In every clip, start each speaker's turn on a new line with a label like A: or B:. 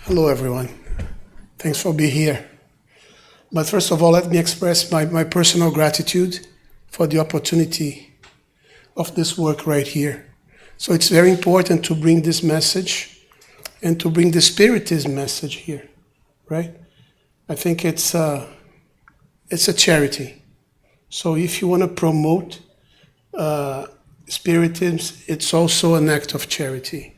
A: Hello, everyone. Thanks for being here. But first of all, let me express my personal gratitude for the opportunity of this work right here. So it's very important to bring this message and to bring the Spiritism message here, right? I think it's a charity. So if you want to promote Spiritism, it's also an act of charity.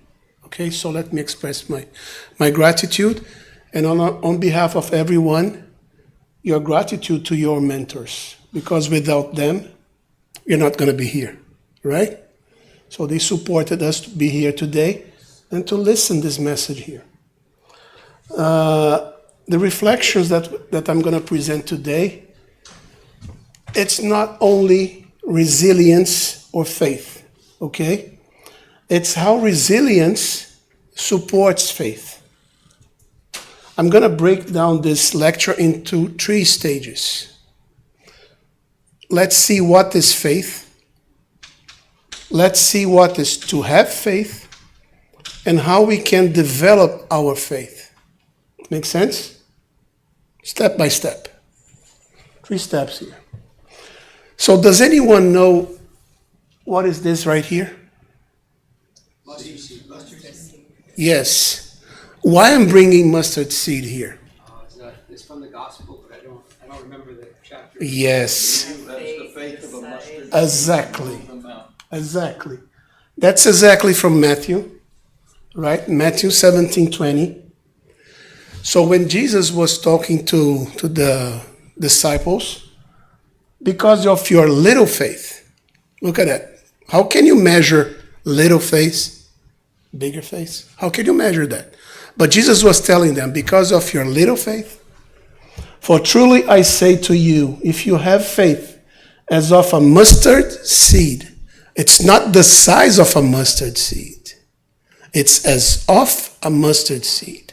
A: Okay, so let me express my gratitude, and on behalf of everyone, your gratitude to your mentors, because without them, you're not going to be here, right? So they supported us to be here today and to listen this message here. The reflections that I'm going to present today, it's not only resilience or faith, okay? It's how resilience supports faith. I'm going to break down this lecture into 3 stages. Let's see what is faith. Let's see what is to have faith and how we can develop our faith. Make sense? Step by step. 3 steps here. So does anyone know what is this right here?
B: Mustard seed.
A: Yes. Why I'm bringing mustard seed here?
B: It's from the gospel, but I don't remember the chapter.
A: Yes.
C: That's the faith of a mustard.
A: Exactly. That's exactly from Matthew, right? Matthew 17:20. So when Jesus was talking to the disciples, because of your little faith, look at that. How can you measure little faith? Bigger faith? How can you measure that? But Jesus was telling them, because of your little faith, for truly I say to you, if you have faith as of a mustard seed, it's not the size of a mustard seed. It's as of a mustard seed.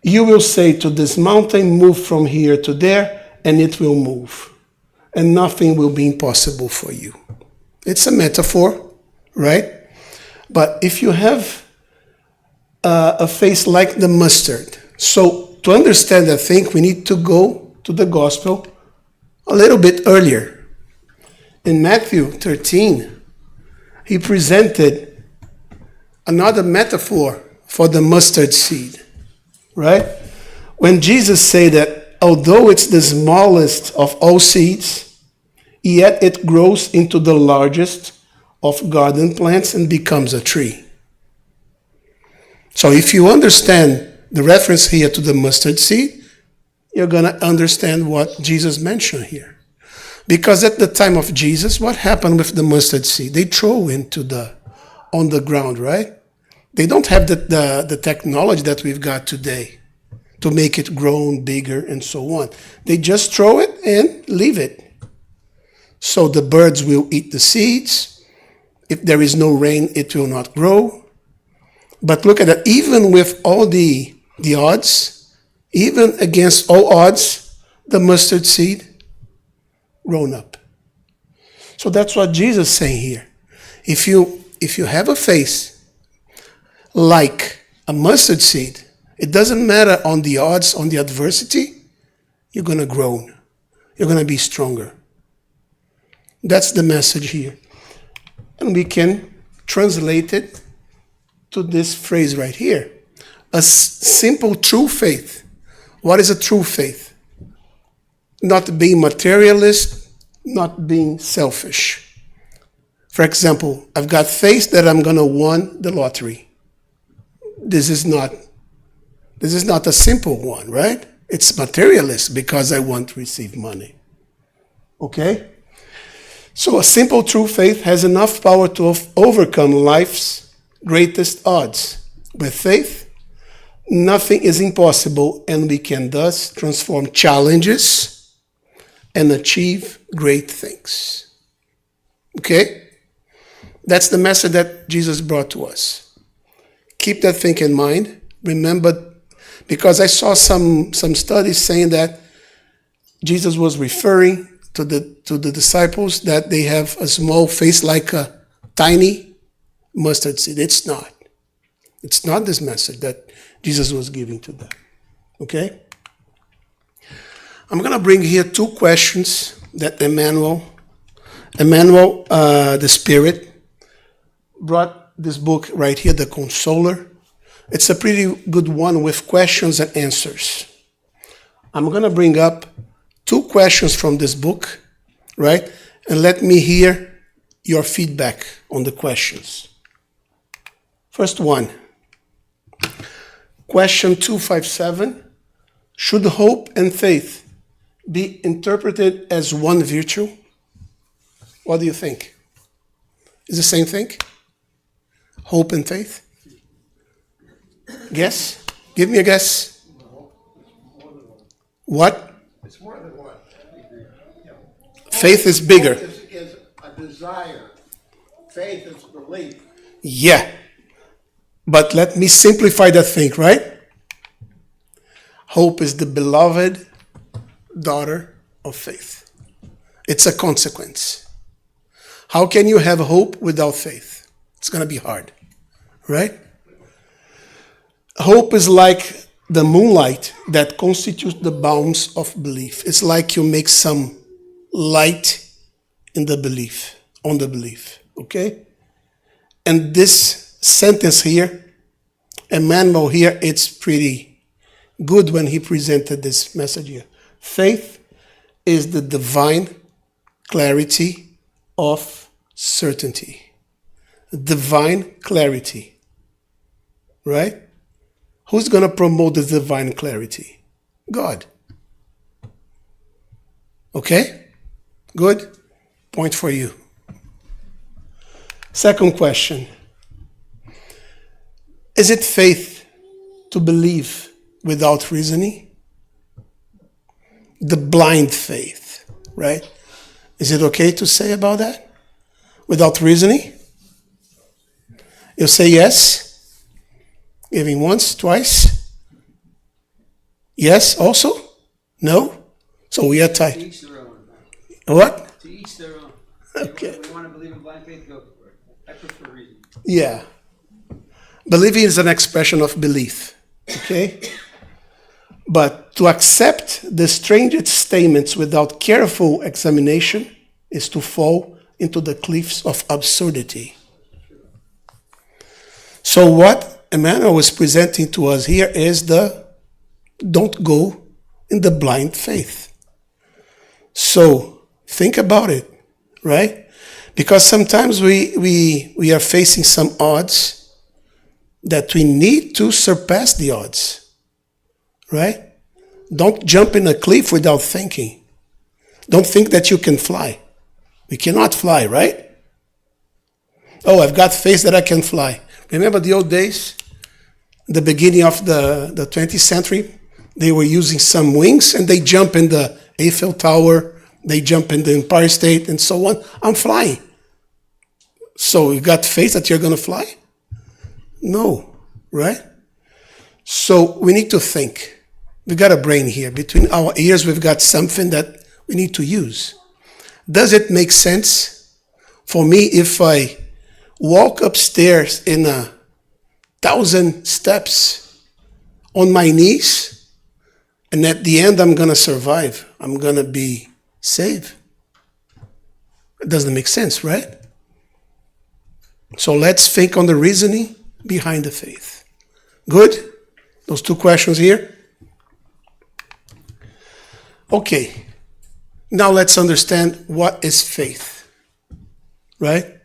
A: You will say to this mountain, move from here to there, and it will move. And nothing will be impossible for you. It's a metaphor, right? But if you have a faith like the mustard, so to understand that thing, we need to go to the gospel a little bit earlier. In Matthew 13, he presented another metaphor for the mustard seed, right? When Jesus said that although it's the smallest of all seeds, yet it grows into the largest of garden plants and becomes a tree. So if you understand the reference here to the mustard seed, you're going to understand what Jesus mentioned here. Because at the time of Jesus, what happened with the mustard seed? They throw on the ground, right? They don't have the technology that we've got today to make it grow bigger and so on. They just throw it and leave it. So the birds will eat the seeds. If there is no rain, it will not grow. But look at that. Even with all the odds, even against all odds, the mustard seed grown up. So that's what Jesus is saying here. If you have a faith like a mustard seed, it doesn't matter on the odds, on the adversity, you're going to grow. You're going to be stronger. That's the message here. And we can translate it to this phrase right here. A simple true faith. What is a true faith? Not being materialist, not being selfish. For example, I've got faith that I'm going to win the lottery. This is not a simple one, right? It's materialist because I want to receive money. Okay? So a simple true faith has enough power to overcome life's greatest odds. With faith, nothing is impossible, and we can thus transform challenges and achieve great things. Okay? That's the message that Jesus brought to us. Keep that thing in mind. Remember, because I saw some studies saying that Jesus was referring to the disciples that they have a small faith like a tiny mustard seed. It's not. It's not this message that Jesus was giving to them. Okay? I'm going to bring here two questions that Emmanuel, the Spirit, brought this book right here, The Consoler. It's a pretty good one with questions and answers. I'm going to bring up two questions from this book, right? And let me hear your feedback on the questions. First one. Question 257. Should hope and faith be interpreted as one virtue? What do you think? Is the same thing? Hope and faith? Guess? Give me a guess. What?
C: It's more than one.
A: Faith is bigger.
C: Hope is a desire. Faith is belief.
A: Yeah. But let me simplify that thing, right? Hope is the beloved daughter of faith. It's a consequence. How can you have hope without faith? It's going to be hard, right? Hope is like the moonlight that constitutes the bounds of belief. It's like you make some light in the belief, on the belief, okay? And this sentence here, Emmanuel here, it's pretty good when he presented this message here. Faith is the divine clarity of certainty. Divine clarity, right? Who's going to promote the divine clarity? God. Okay? Good? Point for you. Second question. Is it faith to believe without reasoning? The blind faith, right? Is it okay to say about that? Without reasoning? You say yes? Giving once, twice? Yes, also? No? So we are
B: To
A: tight.
B: each their own.
A: What?
B: To each their own.
A: Okay.
B: If we want to believe in blind faith, go for it. I prefer reason.
A: Yeah. Believing is an expression of belief. Okay? But to accept the strangest statements without careful examination is to fall into the cliffs of absurdity. So what Emmanuel was presenting to us here is don't go in the blind faith. So think about it, right? Because sometimes we are facing some odds that we need to surpass the odds, right? Don't jump in a cliff without thinking. Don't think that you can fly. We cannot fly, right? Oh, I've got faith that I can fly. Remember the old days? The beginning of the 20th century, they were using some wings and they jump in the Eiffel Tower, they jump in the Empire State and so on. I'm flying. So you got faith that you're going to fly? No, right? So we need to think. We got a brain here. Between our ears, we've got something that we need to use. Does it make sense for me if I walk upstairs in 1,000 steps on my knees and at the end I'm going to survive? I'm going to be saved. It doesn't make sense, right? So let's think on the reasoning behind the faith. Good? Those two questions here? Okay. Now let's understand what is faith. Right?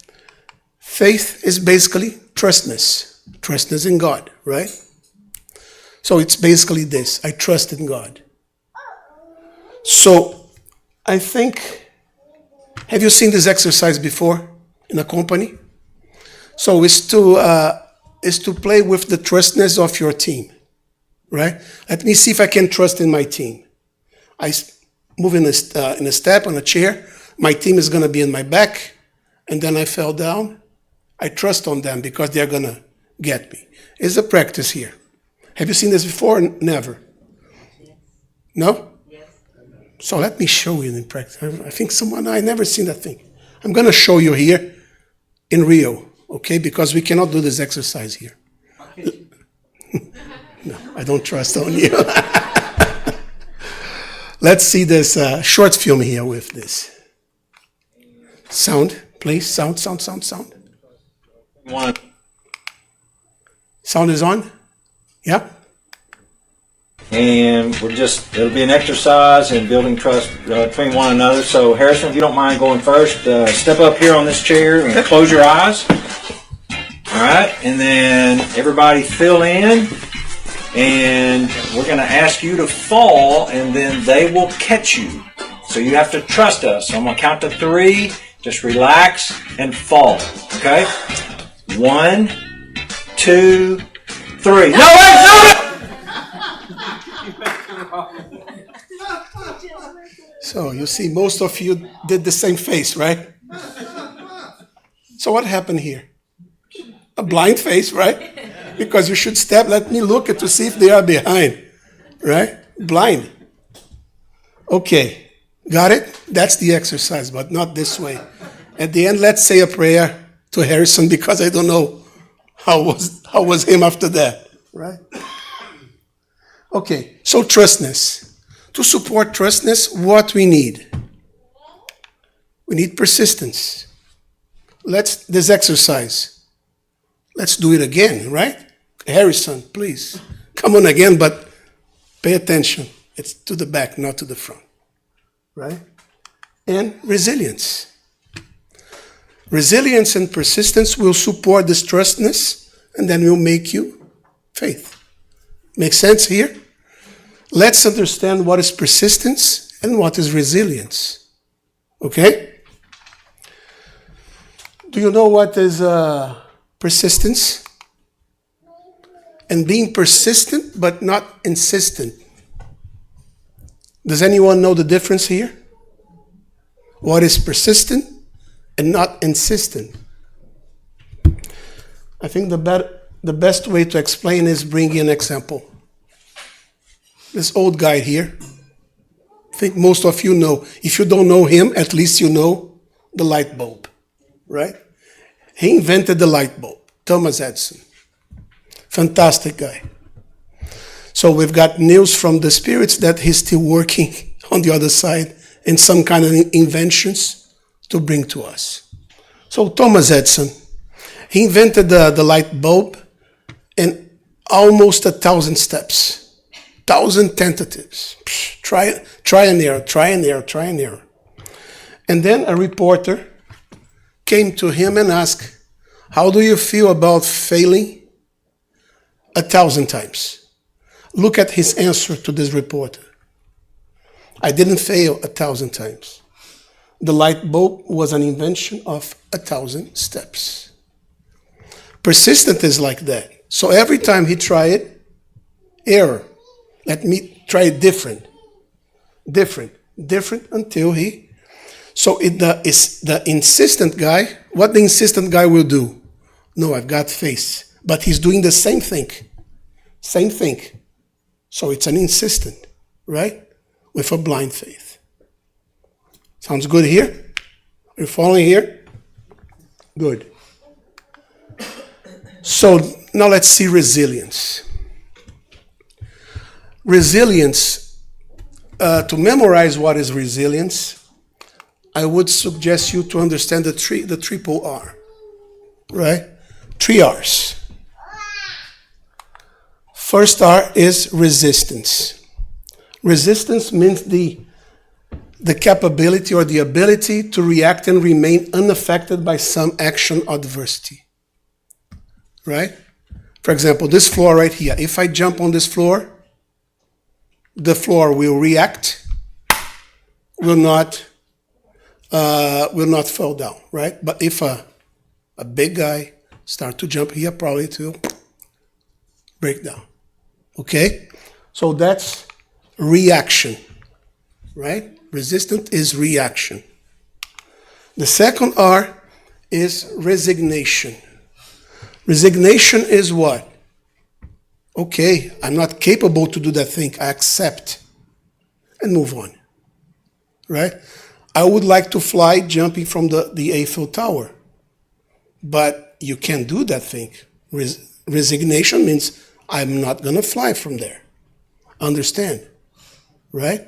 A: Faith is basically trustness. Trustness in God, right? So it's basically this. I trust in God. So I think, have you seen this exercise before in a company? So it's to play with the trustness of your team, right? Let me see if I can trust in my team. I move in a step on a chair. My team is going to be in my back, and then I fell down. I trust on them because they're going to get me. It's a practice here. Have you seen this before? Never. No? Yes. So let me show you in practice. I think I never seen that thing. I'm going to show you here in Rio, okay? Because we cannot do this exercise here.
B: How can
A: No, I don't trust on you. Let's see this short film here with this. Sound, please. Sound.
D: One.
A: Sound is on? Yeah?
D: And it'll be an exercise in building trust between one another. So, Harrison, if you don't mind going first, step up here on this chair and close your eyes. All right, and then everybody fill in. And we're going to ask you to fall, and then they will catch you. So you have to trust us. So I'm going to count to 3. Just relax and fall. Okay? 1, 2, 3. No, wait!
A: So you see, most of you did the same face, right? So what happened here? A blind face, right? Because you should step, let me look to see if they are behind, right? Blind. Okay, got it? That's the exercise, but not this way. At the end, let's say a prayer to Harrison because I don't know how was him after that, right? Okay, so trustness. To support trustness, what we need? We need persistence. This exercise. Let's do it again, right? Harrison, please. Come on again, but pay attention. It's to the back, not to the front. Right? And resilience. Resilience and persistence will support this trustness, and then will make you faith. Make sense here? Let's understand what is persistence and what is resilience. Okay? Do you know what is persistence? And being persistent but not insistent. Does anyone know the difference here? What is persistent and not insistent? I think the best way to explain is bringing an example. This old guy here, I think most of you know. If you don't know him, at least you know the light bulb, right? He invented the light bulb, Thomas Edison. Fantastic guy. So we've got news from the spirits that he's still working on the other side in some kind of inventions to bring to us. So Thomas Edison, he invented the light bulb in almost 1,000 steps. 1,000 tentatives. Try and error. And then a reporter came to him and asked, how do you feel about failing 1,000 times? Look at his answer to this reporter. I didn't fail 1,000 times. The light bulb was an invention of 1,000 steps. Persistent is like that. So every time he tried, error. Let me try it different until he. So the insistent guy, what the insistent guy will do? No, I've got faith. But he's doing the same thing. So it's an insistent, right? With a blind faith. Sounds good here? Are you following here? Good. So now let's see resilience. Resilience, to memorize what is resilience, I would suggest you to understand the triple R, right? 3 R's. First R is resistance. Resistance means the capability or the ability to react and remain unaffected by some action or adversity, right? For example, this floor right here, if I jump on this floor, the floor will react, will not fall down, right? But if a big guy start to jump here, probably it will break down. Okay? So that's reaction, right? Resistant is reaction. The second R is resignation. Resignation is what? Okay, I'm not capable to do that thing. I accept and move on, right? I would like to fly jumping from the Eiffel Tower, but you can't do that thing. Resignation means I'm not going to fly from there. Understand? Right?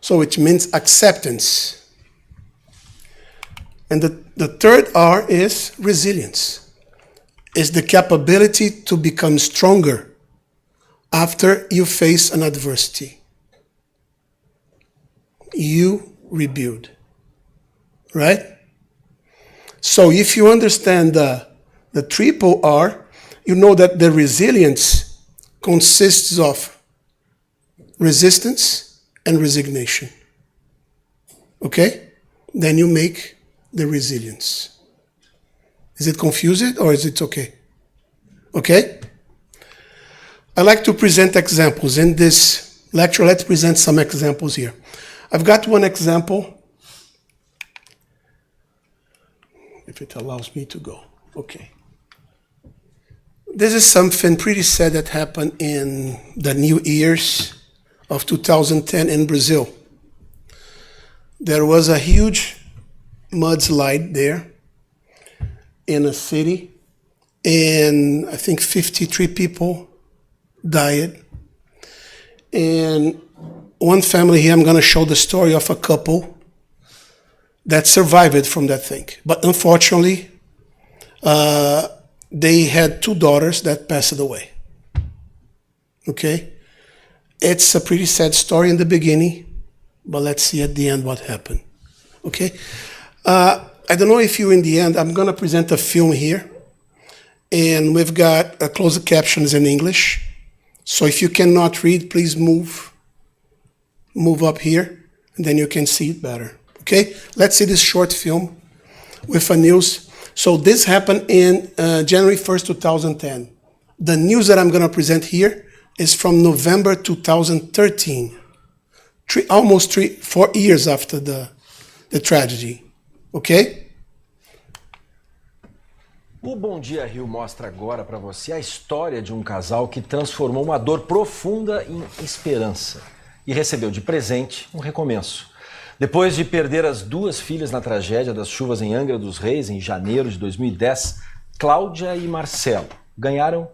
A: So it means acceptance. And the third R is resilience. Is the capability to become stronger after you face an adversity. You rebuild. Right? So if you understand the triple R, you know that the resilience consists of resistance and resignation. Okay? Then you make the resilience. Is it confused or is it okay? Okay? I like to present examples. In this lecture, let's present some examples here. I've got one example. If it allows me to go. Okay. This is something pretty sad that happened in the New Year's of 2010 in Brazil. There was a huge mudslide there in a city, and I think 53 people died. And one family here, I'm going to show the story of a couple that survived from that thing. But unfortunately, they had 2 daughters that passed away. Okay? It's a pretty sad story in the beginning, but let's see at the end what happened. Okay? I don't know if you in the end, I'm going to present a film here, and we've got closed captions in English. So if you cannot read, please move up here, and then you can see it better. Okay? Let's see this short film with a news. So this happened in January 1st, 2010. The news that I'm going to present here is from November 2013. 4 years after the tragedy. Ok?
E: O Bom Dia Rio mostra agora para você a história de um casal que transformou uma dor profunda em esperança e recebeu de presente um recomeço. Depois de perder as 2 filhas na tragédia das chuvas em Angra dos Reis, em janeiro de 2010, Cláudia e Marcelo ganharam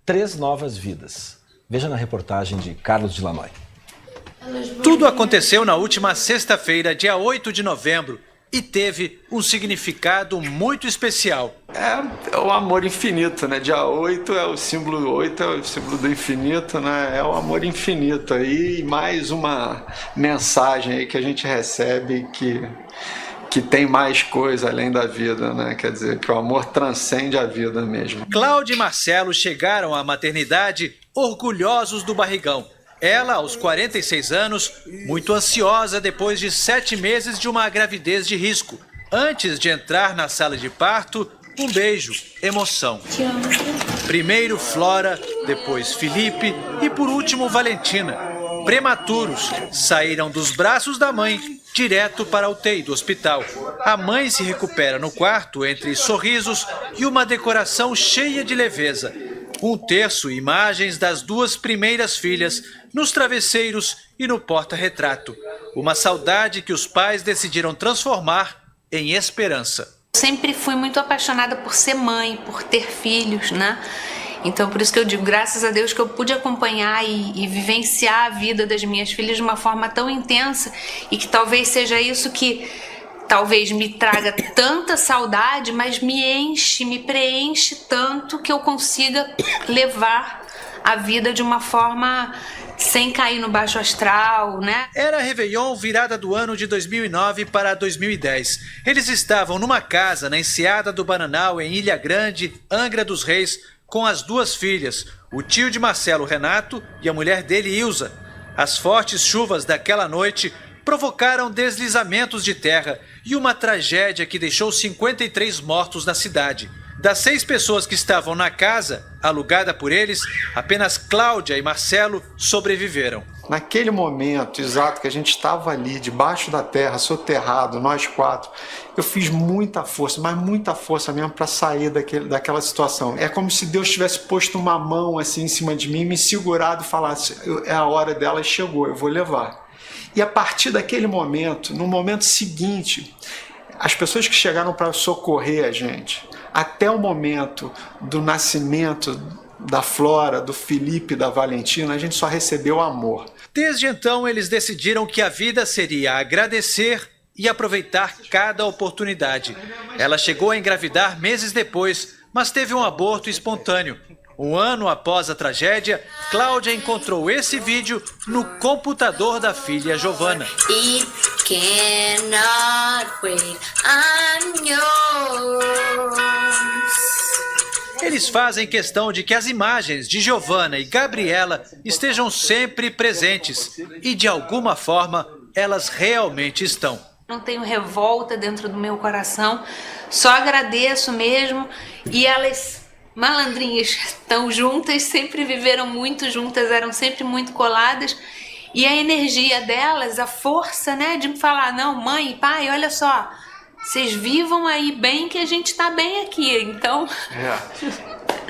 E: 3 novas vidas. Veja na reportagem de Carlos de Lanoy.
F: Tudo aconteceu na última sexta-feira, dia 8 de novembro, e teve um significado muito especial.
G: É o amor infinito, né? Dia 8 é o símbolo do infinito, né? É o amor infinito aí, e mais uma mensagem aí que a gente recebe que tem mais coisa além da vida, né? Quer dizer, que o amor transcende a vida mesmo.
F: Cláudia e Marcelo chegaram à maternidade orgulhosos do barrigão. Ela, aos 46 anos, muito ansiosa depois de 7 meses de uma gravidez de risco. Antes de entrar na sala de parto, um beijo, emoção. Primeiro Flora, depois Felipe e por último Valentina. Prematuros, saíram dos braços da mãe direto para a UTI do hospital. A mãe se recupera no quarto entre sorrisos e uma decoração cheia de leveza. Um terço imagens das 2 primeiras filhas nos travesseiros e no porta-retrato. Uma saudade que os pais decidiram transformar em esperança.
H: Sempre fui muito apaixonada por ser mãe, por ter filhos, né? Então por isso que eu digo, graças a Deus que eu pude acompanhar e vivenciar a vida das minhas filhas de uma forma tão intensa, e que talvez seja isso que talvez me traga tanta saudade, mas me preenche tanto que eu consiga levar a vida de uma forma sem cair no baixo astral, né?
F: Era Réveillon, virada do ano de 2009 para 2010. Eles estavam numa casa na Enseada do Bananal, em Ilha Grande, Angra dos Reis, com as 2 filhas, o tio de Marcelo, Renato, e a mulher dele, Ilza. As fortes chuvas daquela noite provocaram deslizamentos de terra e uma tragédia que deixou 53 mortos na cidade. Das 6 pessoas que estavam na casa, alugada por eles, apenas Cláudia e Marcelo sobreviveram.
G: Naquele momento exato que a gente estava ali, debaixo da terra, soterrado, nós 4, eu fiz muita força, mas muita força mesmo para sair daquela situação. É como se Deus tivesse posto uma mão assim em cima de mim, me segurado e falasse, é a hora dela, chegou, eu vou levar. E a partir daquele momento, no momento seguinte, as pessoas que chegaram para socorrer a gente, até o momento do nascimento da Flora, do Felipe, da Valentina, a gente só recebeu amor.
F: Desde então, eles decidiram que a vida seria agradecer e aproveitar cada oportunidade. Ela chegou a engravidar meses depois, mas teve um aborto espontâneo. Um ano após a tragédia, Cláudia encontrou esse vídeo no computador da filha Giovana.
I: It cannot wait, I'm yours.
F: Eles fazem questão de que as imagens de Giovana e Gabriela estejam sempre presentes e, de alguma forma, elas realmente estão.
H: Não tenho revolta dentro do meu coração, só agradeço mesmo. E elas, malandrinhas, estão juntas, sempre viveram muito juntas, eram sempre muito coladas. E a energia delas, a força, né, de falar, não, mãe e pai, olha só, vocês vivam aí bem que a gente tá bem aqui, então...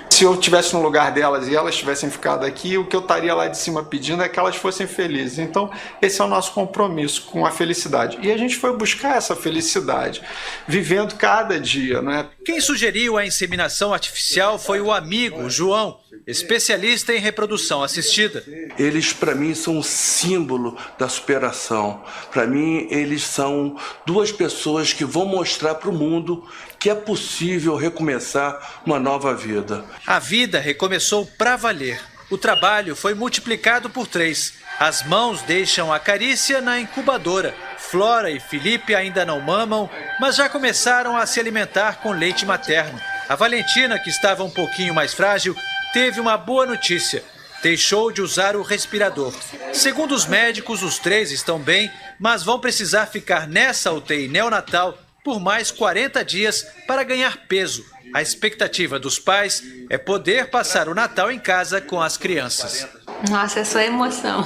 G: Se eu estivesse no lugar delas e elas tivessem ficado aqui, o que eu estaria lá de cima pedindo é que elas fossem felizes. Então, esse é o nosso compromisso com a felicidade. E a gente foi buscar essa felicidade, vivendo cada dia, né?
F: Quem sugeriu a inseminação artificial foi o amigo João, especialista em reprodução assistida.
J: Eles, para mim, são um símbolo da superação. Para mim, eles são duas pessoas que vão mostrar para o mundo que é possível recomeçar uma nova vida.
F: A vida recomeçou para valer. O trabalho foi multiplicado por 3. As mãos deixam a carícia na incubadora. Flora e Felipe ainda não mamam, mas já começaram a se alimentar com leite materno. A Valentina, que estava um pouquinho mais frágil, teve uma boa notícia. Deixou de usar o respirador. Segundo os médicos, os 3 estão bem, mas vão precisar ficar nessa UTI neonatal por mais 40 dias para ganhar peso. A expectativa dos pais é poder passar o Natal em casa com as crianças.
H: Nossa, é só emoção.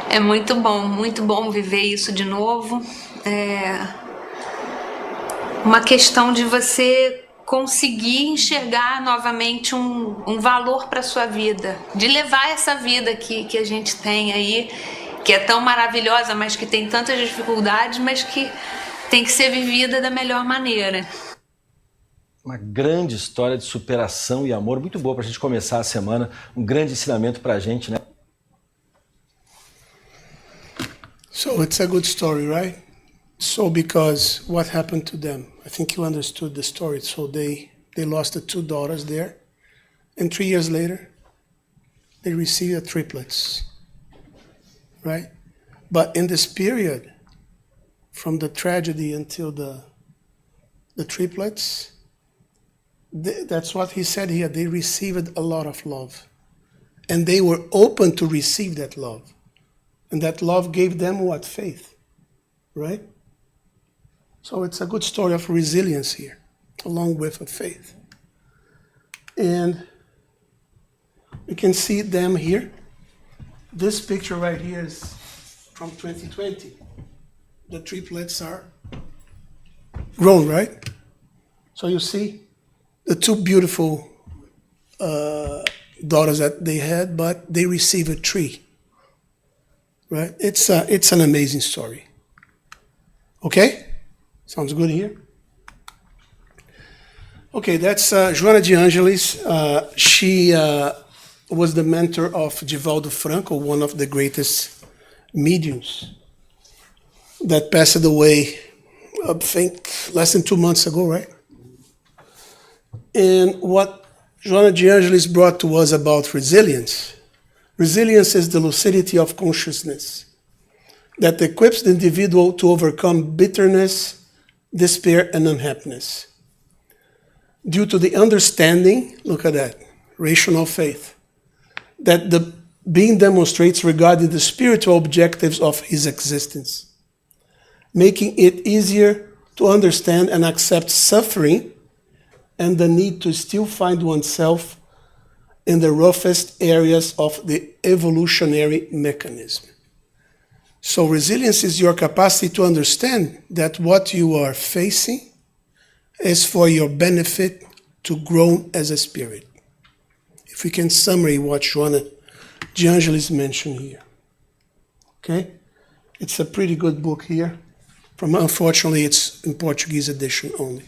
H: É muito bom viver isso de novo. É uma questão de você conseguir enxergar novamente um valor para a sua vida, de levar essa vida que a gente tem aí, que é tão maravilhosa, mas que tem tantas dificuldades, mas que tem que ser vivida da melhor maneira.
E: Uma grande história de superação e amor, muito boa para a gente começar a semana, um grande ensinamento para a gente, né?
A: So it's a good story, right? So because what happened to them? I think you understood the story. So they lost the 2 daughters there, and 3 years later, they received triplets, right? But in this period, from the tragedy until the triplets, that's what he said here. They received a lot of love, and they were open to receive that love, and that love gave them what? Faith, right? So it's a good story of resilience here, along with a faith. And we can see them here. This picture right here is from 2020. The triplets are grown, right? So you see the 2 beautiful daughters that they had, but they receive a 3, right? It's an amazing story. Okay? Sounds good here? Okay, that's Joana de Angelis. She was the mentor of Divaldo Franco, one of the greatest mediums that passed away, I think, less than 2 months ago, right? And what Joana de Angelis brought to us about resilience is the lucidity of consciousness that equips the individual to overcome bitterness, despair, and unhappiness. Due to the understanding, look at that, rational faith, that the being demonstrates regarding the spiritual objectives of his existence, making it easier to understand and accept suffering and the need to still find oneself in the roughest areas of the evolutionary mechanism. So resilience is your capacity to understand that what you are facing is for your benefit to grow as a spirit. If we can summarize what Joana de Angelis mentioned here. Okay? It's a pretty good book here. Unfortunately, it's in Portuguese edition only.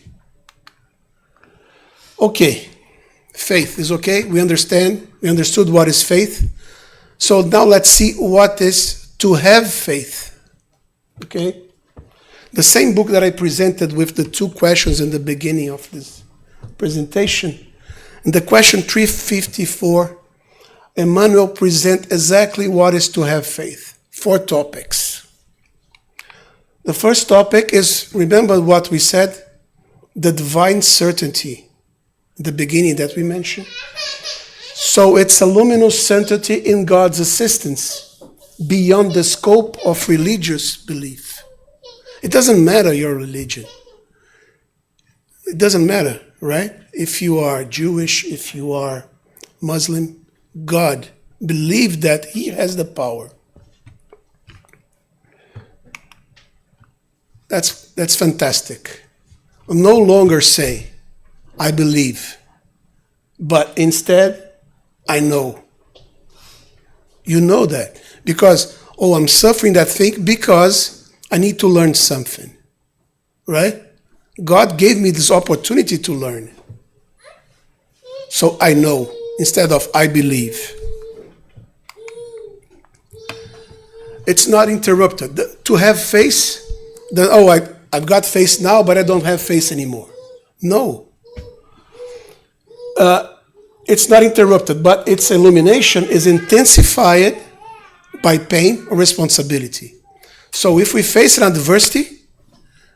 A: Ok. Faith is okay. We understand. We understood what is faith. So now let's see what is to have faith. Okay? The same book that I presented with the 2 questions in the beginning of this presentation. In the question 354, Emmanuel presents exactly what is to have faith. 4 topics. The first topic is, remember what we said? The divine certainty. The beginning that we mentioned. So it's a luminous certainty in God's assistance beyond the scope of religious belief. It doesn't matter your religion. It doesn't matter, right? If you are Jewish, if you are Muslim, God believes that He has the power. That's fantastic. No longer say, I believe, but instead, I know. You know that. Because, I'm suffering that thing because I need to learn something. Right? God gave me this opportunity to learn. So I know, instead of I believe. It's not interrupted. To have faith, then, I've got faith now, but I don't have faith anymore. No. It's not interrupted, but its illumination is intensified by pain or responsibility. So if we face an adversity,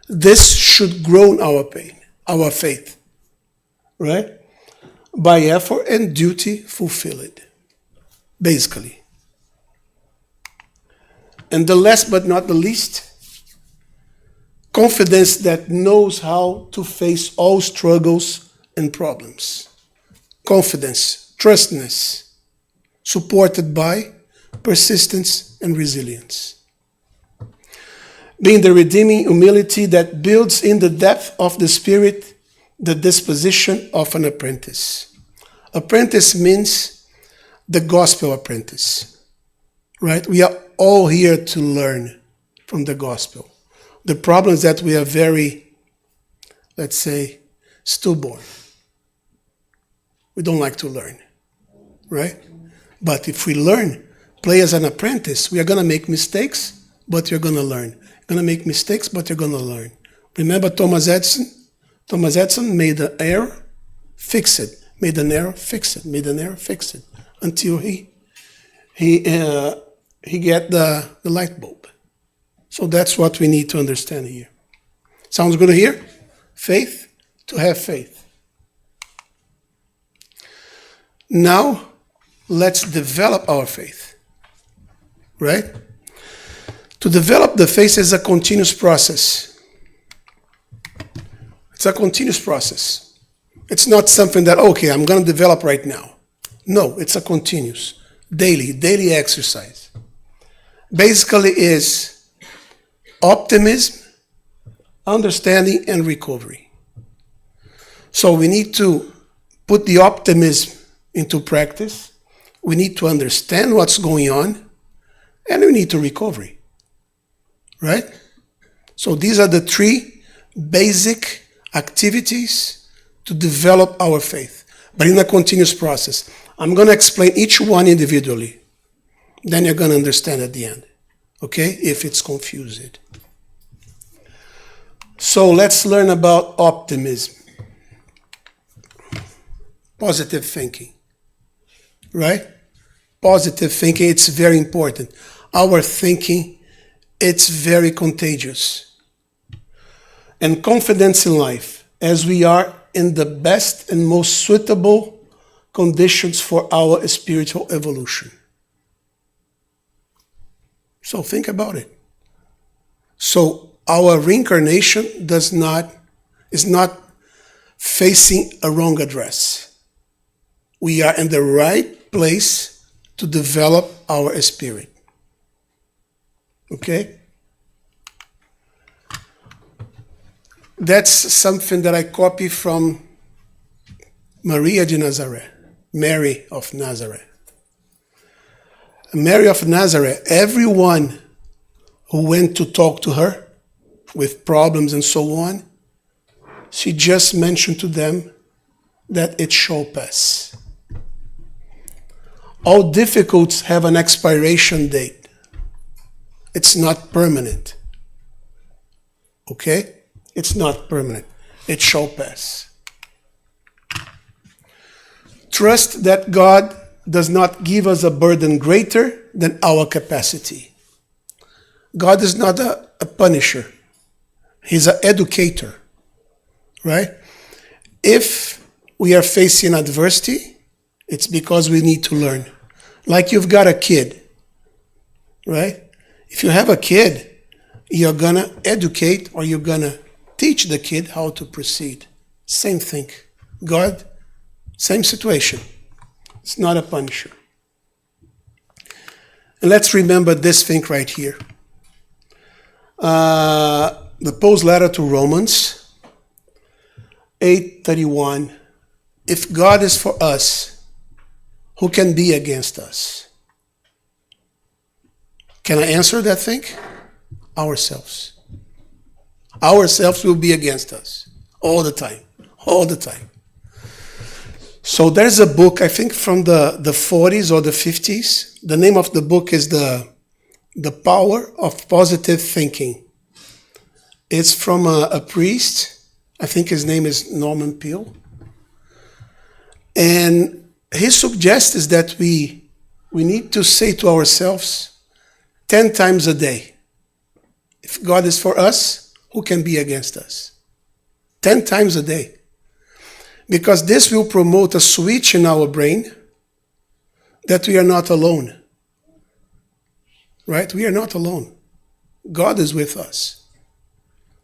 A: this should grow our pain, our faith, right? By effort and duty fulfilled, basically. And the last but not the least, confidence that knows how to face all struggles and problems. Confidence, trustness, supported by persistence and resilience. Being the redeeming humility that builds in the depth of the spirit the disposition of an apprentice. Apprentice means the gospel apprentice, right? We are all here to learn from the gospel. The problem is that we are very, let's say, stillborn. We don't like to learn, right? But if we learn, play as an apprentice, we are going to make mistakes, but you're going to learn. You're going to make mistakes, but you're going to learn. Remember Thomas Edison? Thomas Edison made an error, fix it. Made an error, fix it. Made an error, fix it. Until he get the light bulb. So that's what we need to understand here. Sounds good here? Faith, to have faith. Now, let's develop our faith, right? To develop the faith is a continuous process. It's a continuous process. It's not something that, I'm going to develop right now. No, it's a continuous, daily exercise. Basically is optimism, understanding, and recovery. So we need to put the optimism into practice. We need to understand what's going on, and we need to recover. Right? So these are the 3 basic activities to develop our faith, but in a continuous process. I'm going to explain each one individually. Then you're going to understand at the end. Okay? If it's confused. So let's learn about optimism. Positive thinking. Right? Positive thinking, it's very important. Our thinking, it's very contagious. And confidence in life, as we are in the best and most suitable conditions for our spiritual evolution. So think about it. So our reincarnation is not facing a wrong address. We are in the right place to develop our spirit. Okay? That's something that I copy from Maria de Nazareth, Mary of Nazareth. Mary of Nazareth, everyone who went to talk to her with problems and so on, she just mentioned to them that it shall pass. All difficulties have an expiration date. It's not permanent. Okay? It's not permanent. It shall pass. Trust that God does not give us a burden greater than our capacity. God is not a punisher. He's an educator, right? If we are facing adversity, it's because we need to learn. Like you've got a kid, right? If you have a kid, you're going to educate or you're going to teach the kid how to proceed. Same thing. God, same situation. It's not a punisher. And let's remember this thing right here. The Paul's letter to Romans 8:31. If God is for us, who can be against us? Can I answer that thing? Ourselves. Ourselves will be against us all the time. All the time. So there's a book, I think from the 40s or the 50s. The name of the book is The Power of Positive Thinking. It's from a priest. I think his name is Norman Peale. And his suggests is that we need to say to ourselves 10 times a day, if God is for us, who can be against us? 10 times a day. Because this will promote a switch in our brain that we are not alone. Right? We are not alone. God is with us.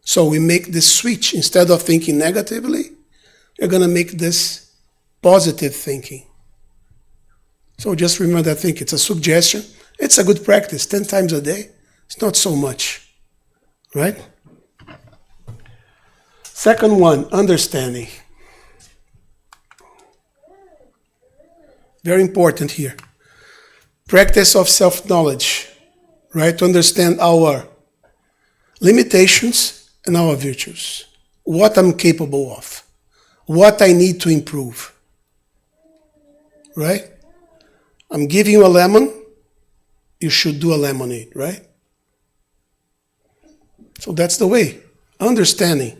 A: So we make this switch. Instead of thinking negatively, we're going to make this positive thinking. So just remember that thing. It's a suggestion. It's a good practice. 10 times a day. It's not so much. Right? Second one, understanding. Very important here. Practice of self-knowledge. Right? To understand our limitations and our virtues. What I'm capable of. What I need to improve. Right? I'm giving you a lemon. You should do a lemonade, right? So that's the way. Understanding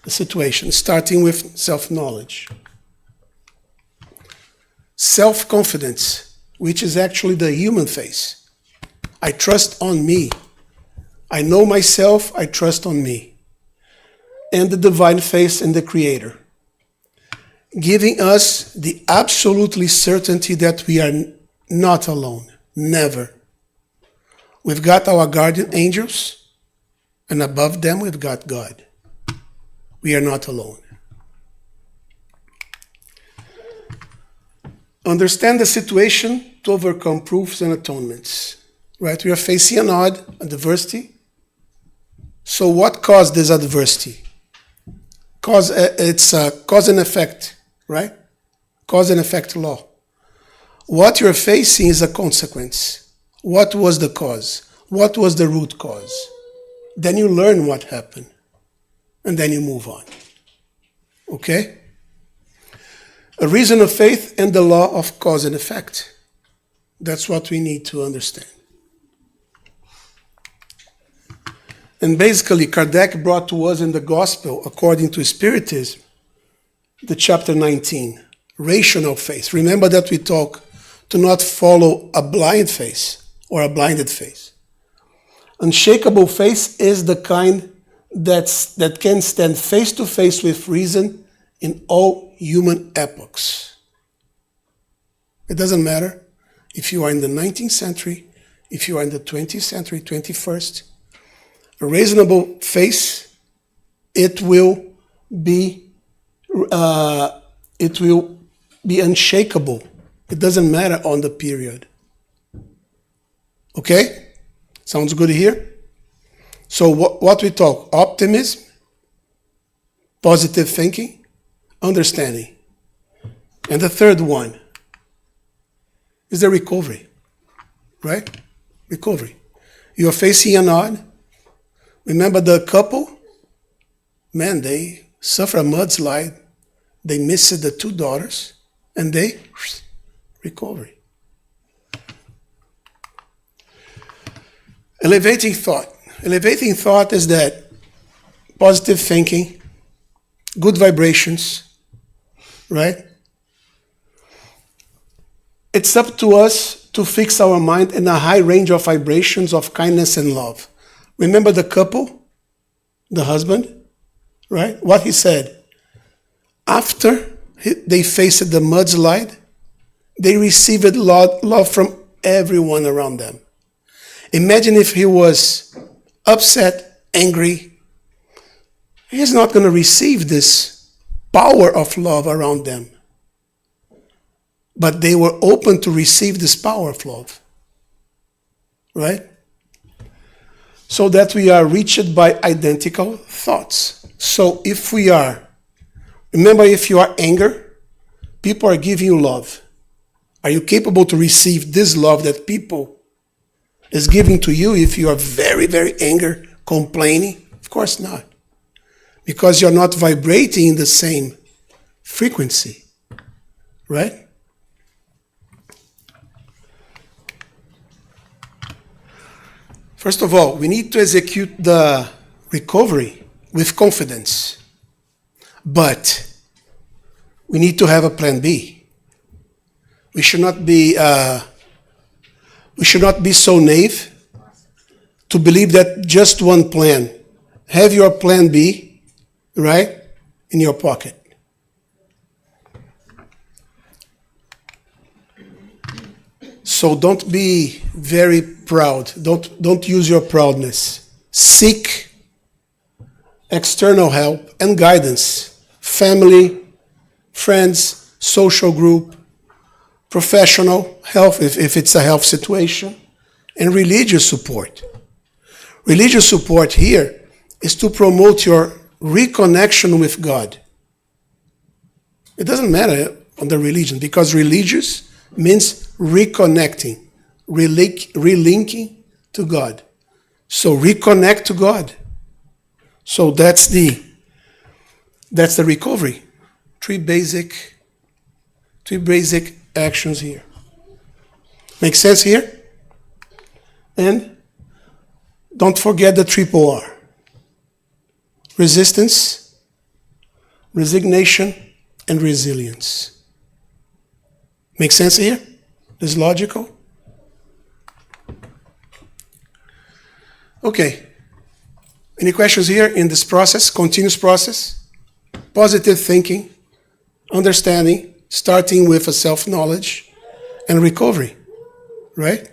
A: the situation, starting with self-knowledge. Self-confidence, which is actually the human face. I trust on me. I know myself, I trust on me. And the divine faith in the Creator. Giving us the absolutely certainty that we are not alone. Never. We've got our guardian angels, and above them we've got God. We are not alone. Understand the situation to overcome proofs and atonements. Right? We are facing an adversity. So what caused this adversity? It's a cause and effect, right? Cause and effect law. What you're facing is a consequence. What was the cause? What was the root cause? Then you learn what happened. And then you move on. Okay? A reason of faith and the law of cause and effect. That's what we need to understand. And basically, Kardec brought to us in the Gospel, according to Spiritism, the chapter 19, rational faith. Remember that we talk to not follow a blind faith or a blinded faith. Unshakable faith is the kind that can stand face to face with reason in all human epochs. It doesn't matter if you are in the 19th century, if you are in the 20th century, 21st. A reasonable faith, it will be unshakable. It doesn't matter on the period. Okay? Sounds good here? So what we talk? Optimism, positive thinking, understanding. And the third one is the recovery. Right? Recovery. You are facing an odd. Remember the couple? Man, they suffer a mudslide. They missed the two daughters, and they recover. Elevating thought. Elevating thought is that positive thinking, good vibrations, right? It's up to us to fix our mind in a high range of vibrations of kindness and love. Remember the couple, the husband, right? What he said. After they faced the mudslide, they received love from everyone around them. Imagine if he was upset, angry. He's not going to receive this power of love around them. But they were open to receive this power of love. Right? So that we are reached by identical thoughts. So if we are, remember, if you are anger, people are giving you love. Are you capable to receive this love that people is giving to you if you are very, very angry, complaining? Of course not. Because you're not vibrating in the same frequency. Right? First of all, we need to execute the recovery with confidence. But we need to have a plan B. We should not be so naive to believe that just one plan. Have your plan B, right, in your pocket. So don't be very proud. Don't use your proudness. Seek external help and guidance. Family, friends, social group, professional health, if it's a health situation, and religious support. Religious support here is to promote your reconnection with God. It doesn't matter on the religion, because religious means reconnecting, relinking to God. So reconnect to God. So that's the recovery. Three basic actions here. Make sense here? And don't forget the triple R. Resistance, resignation, and resilience. Make sense here? Is logical? Okay. Any questions here in this process, continuous process? Positive thinking, understanding, starting with a self-knowledge, and recovery, right?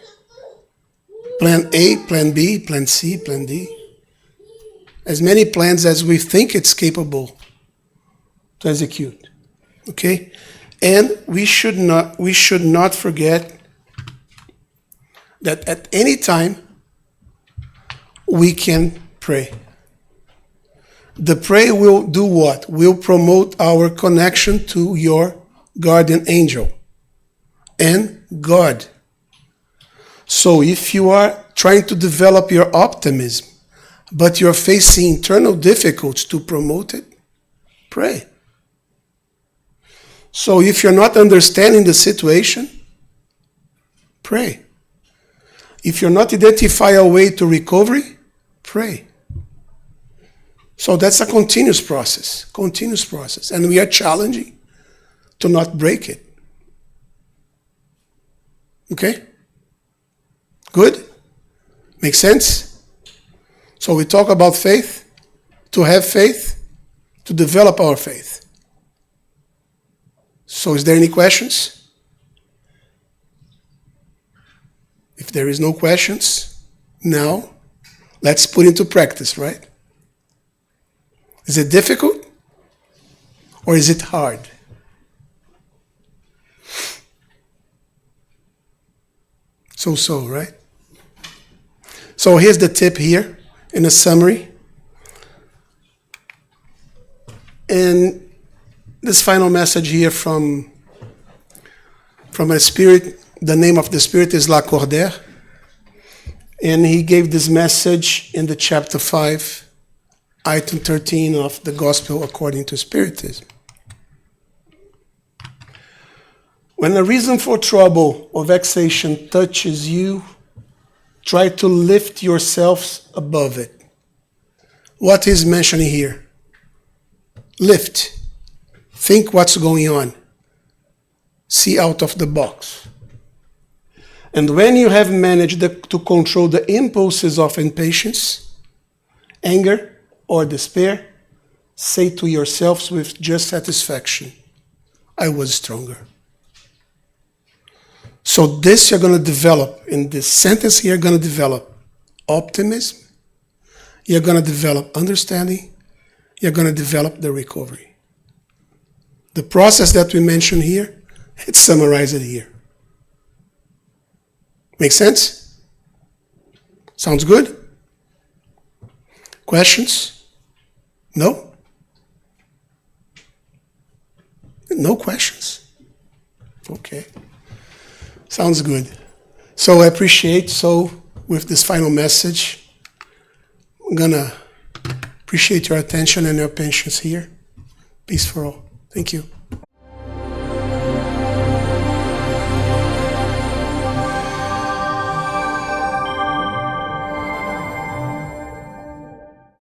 A: Plan A, Plan B, Plan C, Plan D. As many plans as we think it's capable to execute, okay? And we should not forget that at any time we can pray. The prayer will do what? Will promote our connection to your guardian angel and God. So if you are trying to develop your optimism, but you're facing internal difficulties to promote it, pray. So if you're not understanding the situation, pray. If you're not identifying a way to recovery, pray. So that's a continuous process. And we are challenging to not break it. Okay? Good? Makes sense? So we talk about faith, to have faith, to develop our faith. So is there any questions? If there is no questions, now let's put into practice, right? Is it difficult or is it hard? So, right? So here's the tip here in a summary. And this final message here from a spirit, the name of the spirit is Lacordaire. And he gave this message in the chapter 5, item 13 of the Gospel according to Spiritism. When a reason for trouble or vexation touches you, try to lift yourselves above it. What is mentioning here? Lift. Think what's going on. See out of the box. And when you have managed to control the impulses of impatience, anger, or despair, say to yourselves with just satisfaction, I was stronger. So this you're going to develop, in this sentence here, you're going to develop optimism, you're going to develop understanding, you're going to develop the recovery. The process that we mentioned here, it's summarized here. Make sense? Sounds good? Questions? No? No questions? Okay. Sounds good. So I appreciate, with this final message, I'm going to appreciate your attention and your patience here. Peace for all. Thank you.